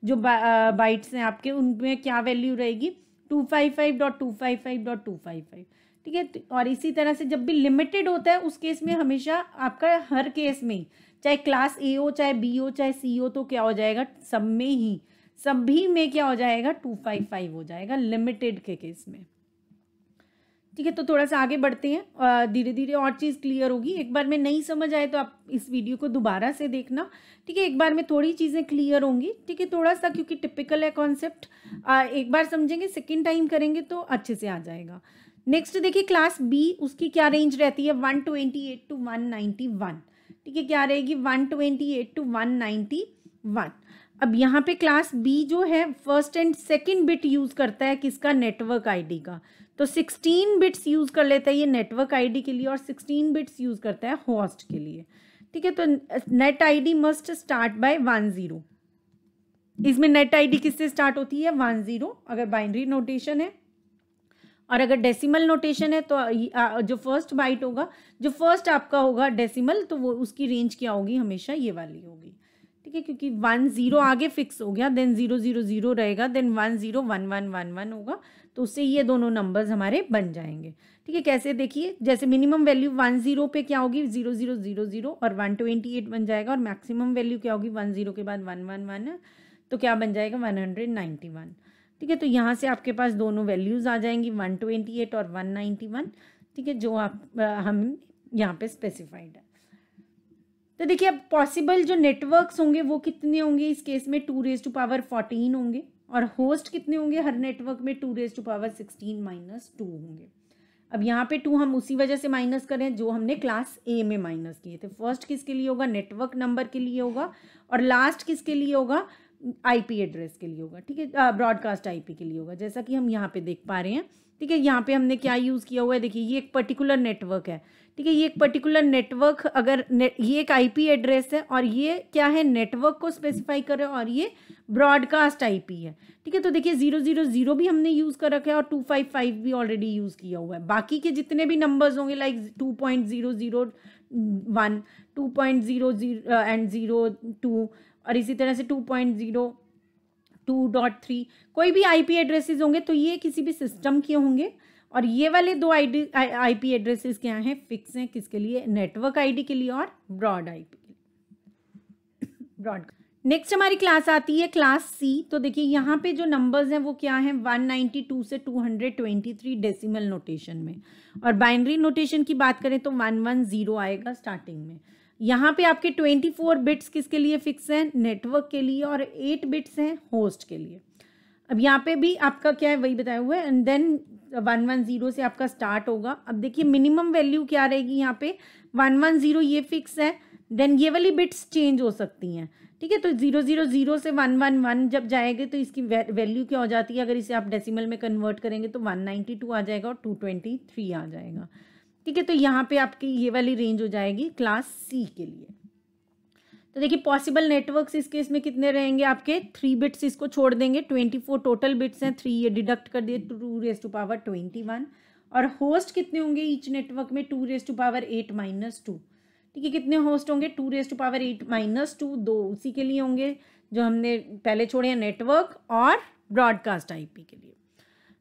जो बाइट्स हैं आपके उनमें क्या वैल्यू रहेगी 255.255.255, ठीक है। और इसी तरह से जब भी लिमिटेड होता है उस केस में हमेशा आपका हर केस में चाहे क्लास ए हो, चाहे बी हो, चाहे सी हो, तो क्या हो जाएगा सब में ही सभी में क्या हो जाएगा 255 हो जाएगा लिमिटेड के केस में। ठीक है, तो थोड़ा सा आगे बढ़ते हैं, धीरे धीरे और चीज़ क्लियर होगी। एक बार में नहीं समझ आए तो आप इस वीडियो को दोबारा से देखना। ठीक है, एक बार में थोड़ी चीज़ें क्लियर होंगी। ठीक है, थोड़ा सा क्योंकि टिपिकल है कॉन्सेप्ट, एक बार समझेंगे, सेकेंड टाइम करेंगे तो अच्छे से आ जाएगा। नेक्स्ट देखिए क्लास बी, उसकी क्या रेंज रहती है 128 to 191। ठीक है, क्या रहेगी 128 to 191। अब यहाँ पे क्लास बी जो है first and second bit use करता है किसका, नेटवर्क आईडी का। तो 16 बिट्स यूज़ कर लेता है ये नेटवर्क आईडी के लिए और 16 बिट्स यूज़ करता है होस्ट के लिए। ठीक है, तो net ID must start by 10। इसमें नेट आईडी किससे स्टार्ट होती है 10 अगर बाइनरी नोटेशन है, और अगर डेसिमल नोटेशन है तो जो फर्स्ट बाइट होगा, जो फर्स्ट आपका होगा डेसिमल, तो वो उसकी रेंज क्या होगी, हमेशा ये वाली होगी। ठीक है, क्योंकि 10 आगे फिक्स हो गया, देन 000 रहेगा, देन 101111 होगा, तो उससे ये दोनों नंबर्स हमारे बन जाएंगे। ठीक है, कैसे देखिए, जैसे मिनिमम वैल्यू 10 पे क्या होगी 0000 और 128 बन जाएगा, और मैक्सिमम वैल्यू क्या होगी 10 के बाद 111, तो क्या बन जाएगा 191। ठीक है, तो यहाँ से आपके पास दोनों वैल्यूज़ आ जाएंगी 128 और 191। ठीक है, जो हम यहाँ पे स्पेसिफाइड है। तो देखिए अब पॉसिबल जो नेटवर्क्स होंगे वो कितने होंगे इस केस में 2⁴ होंगे, और होस्ट कितने होंगे हर नेटवर्क में 2⁻16 - 2 होंगे। अब यहाँ पे 2 हम उसी वजह से माइनस करें जो हमने क्लास ए में माइनस किए थे। फर्स्ट किसके लिए होगा, नेटवर्क नंबर के लिए होगा, और लास्ट किसके लिए होगा, आईपी एड्रेस के लिए होगा। ठीक है, ब्रॉडकास्ट आईपी के लिए होगा, जैसा कि हम यहाँ पे देख पा रहे हैं। ठीक है, यहाँ पे हमने क्या यूज़ किया हुआ है, देखिए ये एक पर्टिकुलर नेटवर्क है। ठीक है, ये एक पर्टिकुलर नेटवर्क, अगर ये एक आईपी एड्रेस है और ये क्या है, नेटवर्क को स्पेसिफाई कर रहे हो, और ये ब्रॉडकास्ट आईपी है। ठीक है, तो देखिए 000 भी हमने यूज़ कर रखा है और 255 भी ऑलरेडी यूज़ किया हुआ है। बाकी के जितने भी नंबर्स होंगे लाइक 2.001, 2.00 एंड 02, और इसी तरह से 2.02.3, कोई भी आईपी एड्रेसेस होंगे तो ये किसी भी सिस्टम के होंगे, और ये वाले दो आईपी एड्रेसेस क्या हैं, फिक्स हैं, किसके लिए, नेटवर्क आईडी के लिए और ब्रॉड आईपी के लिए, ब्रॉड। नेक्स्ट हमारी क्लास आती है क्लास सी। तो देखिए यहाँ पे जो नंबर्स हैं वो क्या हैं 192 से 223 डेसिमल नोटेशन में, और बाइनरी नोटेशन की बात करें तो 110 आएगा स्टार्टिंग में। यहाँ पे आपके 24 बिट्स किसके लिए फिक्स हैं, नेटवर्क के लिए, और 8 बिट्स हैं होस्ट के लिए। अब यहाँ पे भी आपका क्या है वही बताया हुआ है, एंड देन 110 से आपका स्टार्ट होगा। अब देखिए मिनिमम वैल्यू क्या रहेगी, यहाँ पे 110 ये फिक्स है, देन ये वाली बिट्स चेंज हो सकती हैं। ठीक है, तो 000 से 111 जब जाएंगे तो इसकी वैल्यू क्या हो जाती है, अगर इसे आप डेसिमल में कन्वर्ट करेंगे तो 192 आ जाएगा और 223 आ जाएगा। ठीक है, तो यहाँ पे आपकी ये वाली रेंज हो जाएगी क्लास सी के लिए। तो देखिए पॉसिबल नेटवर्क्स इस केस में कितने रहेंगे आपके, 3 बिट्स इसको छोड़ देंगे, 24 टोटल बिट्स हैं, 3 ये डिडक्ट कर दिए 2⁻21, और होस्ट कितने होंगे ईच नेटवर्क में 2⁸8 - 2। ठीक है, कितने होस्ट होंगे 2⁸8 - 2, 2 उसी के लिए होंगे जो हमने पहले छोड़े हैं, नेटवर्क और ब्रॉडकास्ट आईपी के लिए।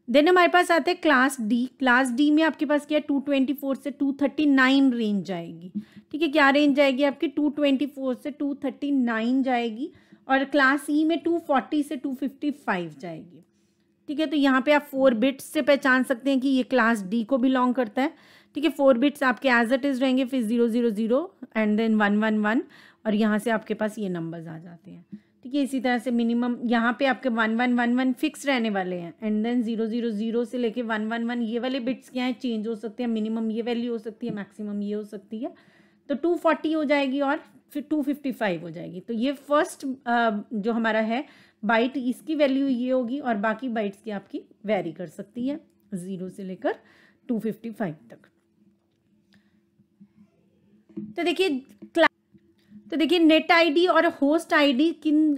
देन हमारे पास आते हैं क्लास डी। क्लास डी में आपके पास क्या है 224 से 239 रेंज जाएगी। ठीक है, क्या रेंज जाएगी आपकी 224 से 239 जाएगी, और क्लास ई में 240 से 255 जाएगी। ठीक है, तो यहाँ पे आप 4 बिट्स से पहचान सकते हैं कि ये क्लास डी को बिलोंग करता है। ठीक है, 4 बिट्स आपके एज इट इज़ रहेंगे, फिर 000 एंड देन 111, और यहाँ से आपके पास ये नंबर्स आ जाते हैं। ठीक है, इसी तरह से मिनिमम यहाँ पे आपके 1111 फिक्स रहने वाले हैं, एंड देन 000 से लेके 111 ये वाले बिट्स क्या हैं, चेंज हो सकते हैं, मिनिमम ये वैल्यू हो सकती है, मैक्सिमम ये हो सकती है। तो 240 हो जाएगी और फिर 255 हो जाएगी। तो ये फर्स्ट जो हमारा है बाइट, इसकी वैल्यू ये होगी, और बाकी बाइट्स की आपकी वेरी कर सकती है 0 से लेकर 255 तक। तो देखिए नेट आईडी और होस्ट आईडी किन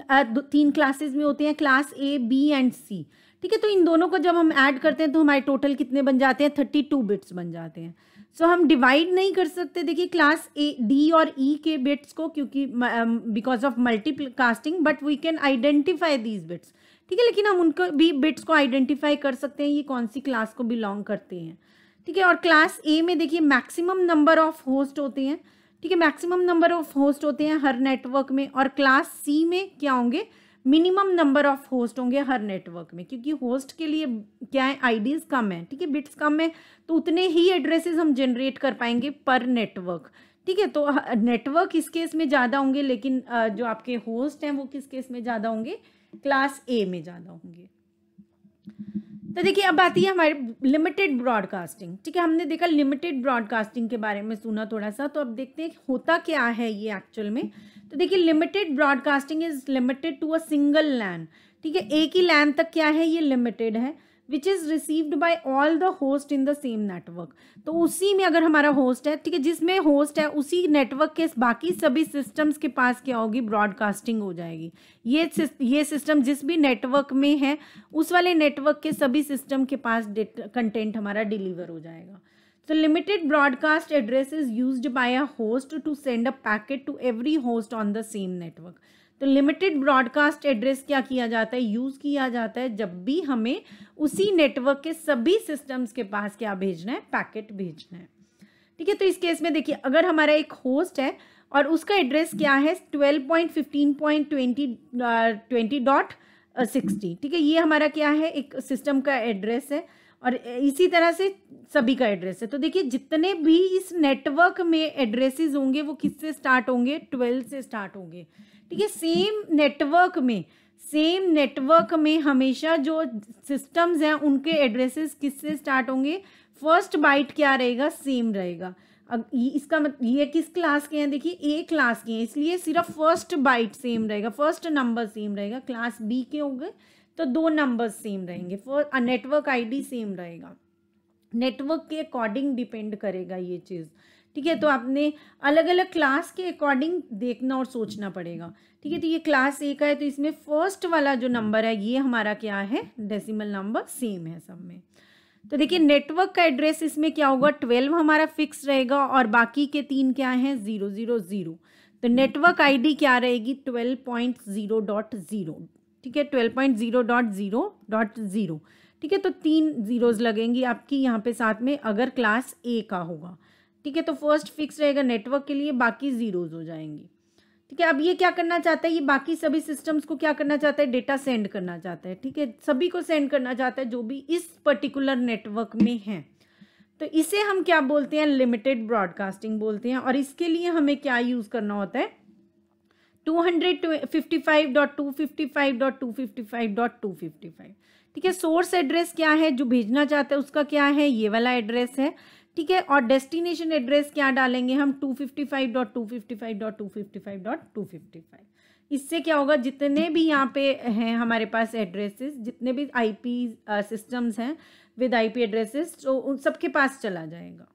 3 क्लासेस में होते हैं, क्लास ए, बी एंड सी। ठीक है, तो इन दोनों को जब हम ऐड करते हैं तो हमारे टोटल कितने बन जाते हैं 32 बिट्स बन जाते हैं। सो हम डिवाइड नहीं कर सकते देखिए क्लास ए, डी और ई के बिट्स को, क्योंकि because of multicasting, but we can identify these bits. ठीक है, लेकिन हम उनको भी बिट्स को आइडेंटिफाई कर सकते हैं ये कौन सी क्लास को बिलोंग करते हैं। ठीक है, और क्लास ए में देखिए मैक्सिमम नंबर ऑफ होस्ट होते हैं। ठीक है, मैक्सिमम नंबर ऑफ होस्ट होते हैं हर नेटवर्क में, और क्लास सी में क्या होंगे, मिनिमम नंबर ऑफ होस्ट होंगे हर नेटवर्क में, क्योंकि होस्ट के लिए क्या है, आईडीज कम है, ठीक है, बिट्स कम है, तो उतने ही एड्रेसेस हम जनरेट कर पाएंगे पर नेटवर्क, ठीक है। तो नेटवर्क इस केस में ज़्यादा होंगे, लेकिन जो आपके होस्ट हैं वो किस केस में ज़्यादा होंगे, क्लास ए में ज़्यादा होंगे। तो देखिए अब आती है हमारे लिमिटेड ब्रॉडकास्टिंग, ठीक है। हमने देखा लिमिटेड ब्रॉडकास्टिंग के बारे में, सुना थोड़ा सा, तो अब देखते हैं होता क्या है ये एक्चुअल में। तो देखिए limited broadcasting is limited to a single LAN, ठीक है, एक ही लैन तक क्या है ये लिमिटेड है, which is received by all the host in the same network. तो उसी में अगर हमारा होस्ट है, ठीक है, जिसमें होस्ट है उसी नेटवर्क के बाकी सभी सिस्टम्स के पास क्या होगी, ब्रॉडकास्टिंग हो जाएगी। ये सिस्टम जिस भी नेटवर्क में है उस वाले नेटवर्क के सभी सिस्टम के पास कंटेंट हमारा डिलीवर हो जाएगा। So limited broadcast address is used by a host to send a packet to every host on the same network. तो लिमिटेड ब्रॉडकास्ट एड्रेस क्या किया जाता है, यूज़ किया जाता है जब भी हमें उसी नेटवर्क के सभी सिस्टम्स के पास क्या भेजना है, पैकेट भेजना है, ठीक है। तो इस केस में देखिए अगर हमारा एक होस्ट है और उसका एड्रेस क्या है 12.15.20.60, ठीक है, ये हमारा क्या है, एक सिस्टम का एड्रेस है, और इसी तरह से सभी का एड्रेस है। तो देखिए जितने भी इस नेटवर्क में एड्रेसेस होंगे वो किससे स्टार्ट होंगे, 12 से स्टार्ट होंगे, ठीक है। सेम नेटवर्क में हमेशा जो सिस्टम्स हैं उनके एड्रेसेस किससे स्टार्ट होंगे, फर्स्ट बाइट क्या रहेगा, सेम रहेगा। अब इसका मतलब ये किस क्लास के हैं, देखिए ए क्लास के हैं, इसलिए सिर्फ फर्स्ट बाइट सेम रहेगा, फर्स्ट नंबर सेम रहेगा। क्लास बी के होंगे तो 2 नंबर्स सेम रहेंगे, नेटवर्क आईडी सेम रहेगा, नेटवर्क के अकॉर्डिंग डिपेंड करेगा ये चीज़, ठीक है। तो आपने अलग अलग क्लास के अकॉर्डिंग देखना और सोचना पड़ेगा, ठीक है। तो ये क्लास ए का है तो इसमें फर्स्ट वाला जो नंबर है ये हमारा क्या है, डेसिमल नंबर सेम है सब में। तो देखिए नेटवर्क का एड्रेस इसमें क्या होगा, 12 हमारा फिक्स रहेगा और बाकी के 3 क्या हैं, 000। तो नेटवर्क आईडी क्या रहेगी, 12.0.0, ठीक है, 12.0.0.0, ठीक है। तो 3 जीरोज लगेंगी आपकी यहाँ पे साथ में अगर क्लास ए का होगा, ठीक है। तो फर्स्ट फिक्स रहेगा नेटवर्क के लिए, बाकी जीरोज हो जाएंगी, ठीक है। अब ये क्या करना चाहता है, ये बाकी सभी सिस्टम्स को क्या करना चाहता है, डेटा सेंड करना चाहता है, ठीक है, सभी को सेंड करना चाहता है जो भी इस पर्टिकुलर नेटवर्क में है। तो इसे हम क्या बोलते हैं, लिमिटेड ब्रॉडकास्टिंग बोलते हैं। और इसके लिए हमें क्या यूज़ करना होता है, 255.255.255.255, ठीक है। सोर्स एड्रेस क्या है जो भेजना चाहते हैं उसका क्या है, ये वाला एड्रेस है, ठीक है। और डेस्टिनेशन एड्रेस क्या डालेंगे हम, 255.255.255.255। इससे क्या होगा, जितने भी यहाँ पे हैं हमारे पास एड्रेसेस, जितने भी आईपी सिस्टम्स हैं विद आईपी एड्रेसेस, तो उन सबके पास चला जाएगा,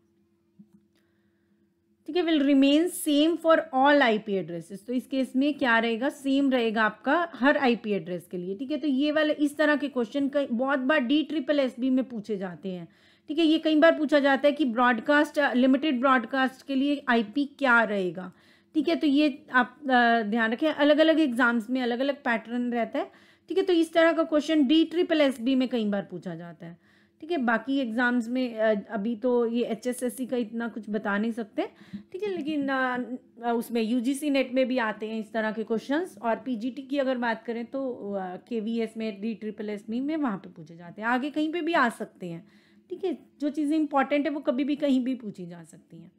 ठीक है। Will remain same for all IP addresses. तो इस केस में क्या रहेगा, सेम रहेगा आपका हर आईपी एड्रेस के लिए, ठीक है। तो ये वाले इस तरह के क्वेश्चन कई बहुत बार DSSS में पूछे जाते हैं, ठीक है। ये कई बार पूछा जाता है कि ब्रॉडकास्ट, लिमिटेड ब्रॉडकास्ट के लिए आईपी क्या रहेगा, ठीक है। तो ये आप ध्यान रखें, अलग अलग एग्जाम्स में अलग अलग पैटर्न रहता है, ठीक है। तो इस तरह का क्वेश्चन DSSS में कई बार पूछा जाता है, ठीक है। बाकी एग्जाम्स में अभी तो ये HSSC का इतना कुछ बता नहीं सकते, ठीक है, लेकिन उसमें UGC नेट में भी आते हैं इस तरह के क्वेश्चंस। और PGT की अगर बात करें तो KVS में, DSSS में वहाँ पे पूछे जाते हैं, आगे कहीं पे भी आ सकते हैं, ठीक है। जो चीज़ें इंपॉर्टेंट है वो कभी भी कहीं भी पूछी जा सकती हैं।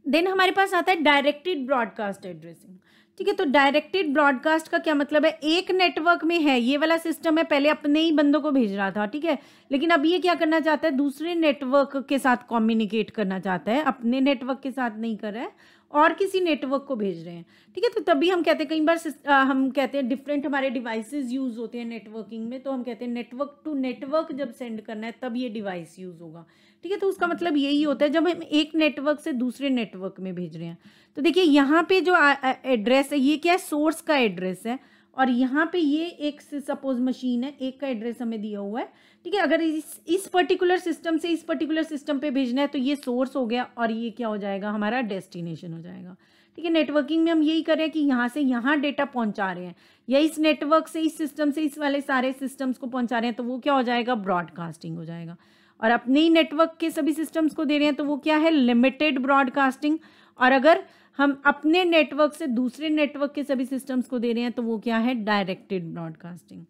देन हमारे पास आता है डायरेक्टेड ब्रॉडकास्ट एड्रेसिंग, ठीक है। तो डायरेक्टेड ब्रॉडकास्ट का क्या मतलब है, एक नेटवर्क में है ये वाला सिस्टम है, पहले अपने ही बंदों को भेज रहा था, ठीक है, लेकिन अब ये क्या करना चाहता है, दूसरे नेटवर्क के साथ कम्युनिकेट करना चाहता है, अपने नेटवर्क के साथ नहीं कर रहा है और किसी नेटवर्क को भेज रहे हैं, ठीक है। तो तभी हम कहते हैं, कई बार हम कहते हैं डिफरेंट हमारे डिवाइसेस यूज़ होते हैं नेटवर्किंग में, तो हम कहते हैं नेटवर्क टू नेटवर्क जब सेंड करना है तब ये डिवाइस यूज़ होगा, ठीक है। तो उसका मतलब यही होता है जब हम एक नेटवर्क से दूसरे नेटवर्क में भेज रहे हैं। तो देखिए यहाँ पे जो एड्रेस है ये क्या है, सोर्स का एड्रेस है, और यहाँ पे ये एक सपोज मशीन है, एक का एड्रेस हमें दिया हुआ है, ठीक है। अगर इस पर्टिकुलर सिस्टम से इस पर्टिकुलर सिस्टम पे भेजना है तो ये सोर्स हो गया और ये क्या हो जाएगा, हमारा डेस्टिनेशन हो जाएगा, ठीक है। नेटवर्किंग में हम यही कर रहे हैं कि यहाँ से यहाँ डेटा पहुँचा रहे हैं, या इस नेटवर्क से इस सिस्टम से इस वाले सारे सिस्टम्स को पहुँचा रहे हैं, तो वो क्या हो जाएगा, ब्रॉडकास्टिंग हो जाएगा। और अपने ही नेटवर्क के सभी सिस्टम्स को दे रहे हैं तो वो क्या है, लिमिटेड ब्रॉडकास्टिंग। और अगर हम अपने नेटवर्क से दूसरे नेटवर्क के सभी सिस्टम्स को दे रहे हैं, तो वो क्या है, डायरेक्टेड ब्रॉडकास्टिंग।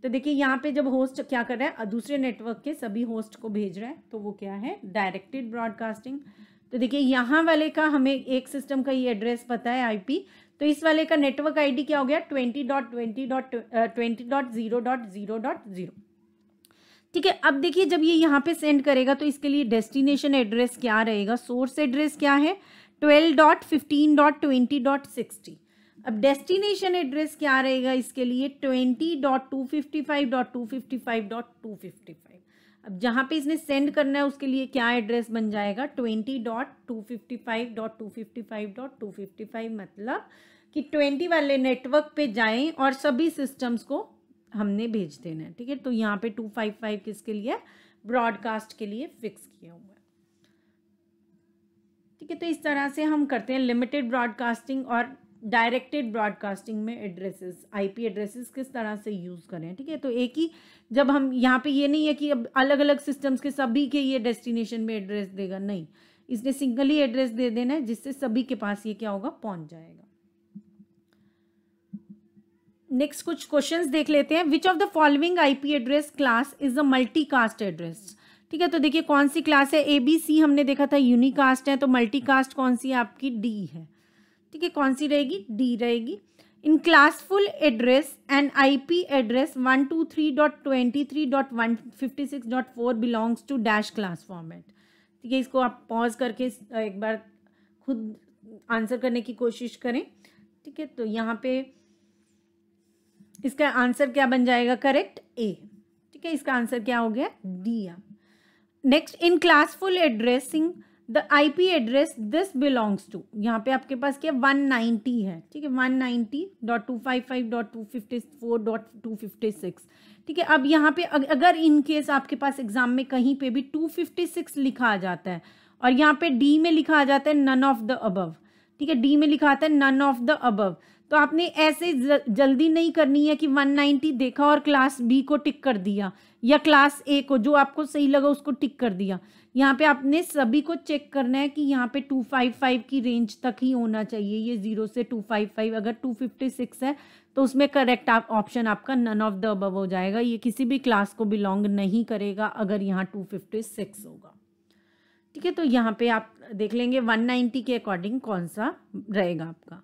तो देखिए यहाँ पे जब होस्ट क्या कर रहा है, दूसरे नेटवर्क के सभी होस्ट को भेज रहा है, तो वो क्या है, डायरेक्टेड ब्रॉडकास्टिंग। तो देखिए यहाँ वाले का हमें एक सिस्टम का ये एड्रेस पता है आईपी, तो इस वाले का नेटवर्क आईडी क्या हो गया, 20.20.0.0.0। ठीक है, अब देखिए जब ये यहाँ पे सेंड करेगा तो इसके लिए डेस्टिनेशन एड्रेस क्या रहेगा, सोर्स एड्रेस क्या है, 12.15.20.60। अब डेस्टिनेशन एड्रेस क्या रहेगा इसके लिए, 20.255.255.255। अब जहाँ पे इसने सेंड करना है उसके लिए क्या एड्रेस बन जाएगा, 20.255.255.255, मतलब कि 20 वाले नेटवर्क पे जाएं और सभी सिस्टम्स को हमने भेज देना है। ठीक है, तो यहाँ पे 255 किसके लिए, ब्रॉडकास्ट के लिए फिक्स किया हुआ है। ठीक है, तो इस तरह से हम करते हैं लिमिटेड ब्रॉडकास्टिंग और डायरेक्टेड ब्रॉडकास्टिंग में एड्रेसेस, आईपी एड्रेसेस किस तरह से यूज़ करें। ठीक है, तो एक ही, जब हम यहाँ पे ये नहीं है कि अब अलग अलग सिस्टम्स के सभी के ये डेस्टिनेशन में एड्रेस देगा, नहीं, इसने सिंगली एड्रेस दे देना है जिससे सभी के पास ये क्या होगा, पहुँच जाएगा। नेक्स्ट कुछ क्वेश्चंस देख लेते हैं। विच of the following IP address class is a multicast address. ठीक है, तो देखिए कौन सी क्लास है, ABC हमने देखा था यूनिकास्ट है, तो मल्टीकास्ट कौन सी है आपकी, D है। ठीक है, कौन सी रहेगी, D रहेगी। In classful address and IP address 123.23.156.4 belongs to dash class format. ठीक है, इसको आप पॉज करके एक बार खुद आंसर करने की कोशिश करें। ठीक है, तो यहाँ पे इसका आंसर क्या बन जाएगा, करेक्ट, A। ठीक है, इसका आंसर क्या हो गया, D। Next, in classful addressing the IP address this belongs to, यहाँ पे आपके पास क्या 190 है। ठीक है, 190.255.254.256। ठीक है, अब यहाँ पे अगर इन केस आपके पास एग्जाम में कहीं पे भी 256 लिखा आ जाता है और यहाँ पे D में लिखा आ जाता है नन ऑफ द अबव। ठीक है, D में लिखा आता है नन ऑफ द अबव, तो आपने ऐसे जल्दी नहीं करनी है कि 190 देखा और क्लास B को टिक कर दिया या क्लास A को, जो आपको सही लगा उसको टिक कर दिया। यहाँ पे आपने सभी को चेक करना है कि यहाँ पे 255 की रेंज तक ही होना चाहिए, ये 0 से 255। अगर 256 है तो उसमें करेक्ट ऑप्शन आपका नन ऑफ द अबव हो जाएगा, ये किसी भी क्लास को बिलोंग नहीं करेगा अगर यहाँ 256 होगा। ठीक है, तो यहाँ पे आप देख लेंगे 190 के अकॉर्डिंग कौन सा रहेगा आपका।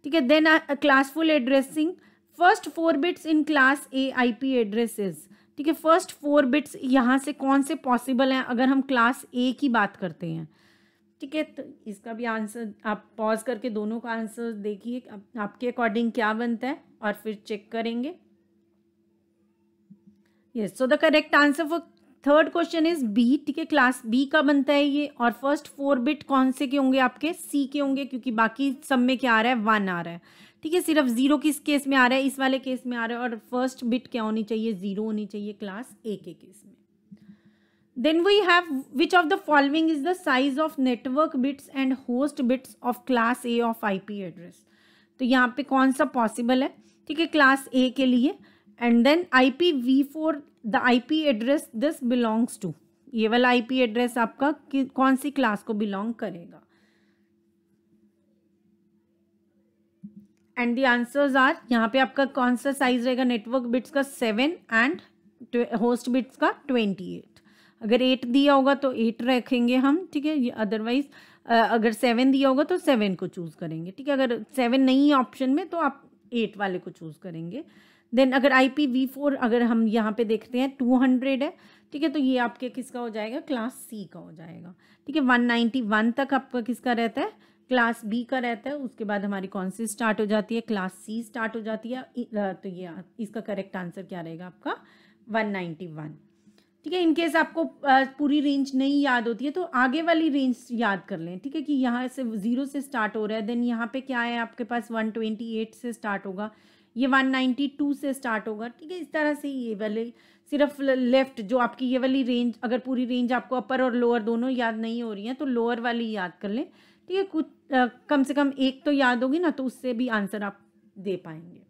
ठीक है, then classful addressing first 4 bits in class A IP addresses. ठीक है, फर्स्ट 4 बिट्स यहाँ से कौन से पॉसिबल हैं अगर हम क्लास A की बात करते हैं। ठीक है, तो इसका भी आंसर आप पॉज करके दोनों का आंसर देखिए आपके अकॉर्डिंग क्या बनता है और फिर चेक करेंगे। Yes, so the correct answer for third question is B। ठीक है, क्लास B का बनता है ये, और फर्स्ट 4 बिट कौन से के होंगे आपके, C के होंगे, क्योंकि बाकी सब में क्या आ रहा है, 1 आ रहा है। ठीक है, सिर्फ 0 किस केस में आ रहा है, इस वाले केस में आ रहा है, और फर्स्ट बिट क्या होनी चाहिए, 0 होनी चाहिए क्लास A के केस में। Then we have which of the following is the size of network bits and host bits of class A of IP address. तो यहाँ पे कौन सा पॉसिबल है। ठीक है, क्लास A के लिए, and then IPv4 the IP address this belongs to, ये वाला आईपी एड्रेस आपका कौन सी क्लास को बिलोंग करेगा। एंड द आंसर्स आर, यहाँ पे आपका कौन सा साइज रहेगा नेटवर्क बिट्स का, 7 एंड होस्ट बिट्स का 28। अगर 8 दिया होगा तो 8 रखेंगे हम। ठीक है, अदरवाइज अगर 7 दिया होगा तो 7 को चूज करेंगे। ठीक है, अगर 7 नहीं है ऑप्शन में तो आप 8 वाले को चूज करेंगे। देन अगर IPv4 अगर हम यहाँ पे देखते हैं 200 है। ठीक है, तो ये आपके किसका हो जाएगा, क्लास C का हो जाएगा। ठीक है, 191 तक आपका किसका रहता है, क्लास B का रहता है। उसके बाद हमारी कौन सी स्टार्ट हो जाती है, क्लास C स्टार्ट हो जाती है। तो ये इसका करेक्ट आंसर क्या रहेगा आपका, 191। ठीक है, इनकेस आपको पूरी रेंज नहीं याद होती है तो आगे वाली रेंज याद कर लें। ठीक है, कि यहाँ से 0 से स्टार्ट हो रहा है, देन यहाँ पे क्या है आपके पास 128 से स्टार्ट होगा, ये 192 से स्टार्ट होगा। ठीक है, इस तरह से ये वाले सिर्फ लेफ्ट जो आपकी ये वाली रेंज, अगर पूरी रेंज आपको अपर और लोअर दोनों याद नहीं हो रही है तो लोअर वाली याद कर लें। ठीक है, कुछ कम से कम एक तो याद होगी ना, तो उससे भी आंसर आप दे पाएंगे।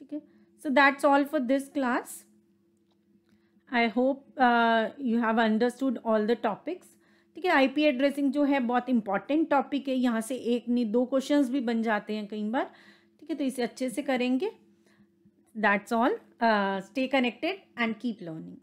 ठीक है, so that's all for this class. I hope you have understood all the topics. ठीक है। आईपी एड्रेसिंग जो है बहुत इंपॉर्टेंट टॉपिक है, यहाँ से एक नहीं 2 क्वेश्चंस भी बन जाते हैं कई बार। ठीक है, तो इसे अच्छे से करेंगे। That's all. Stay connected and keep learning.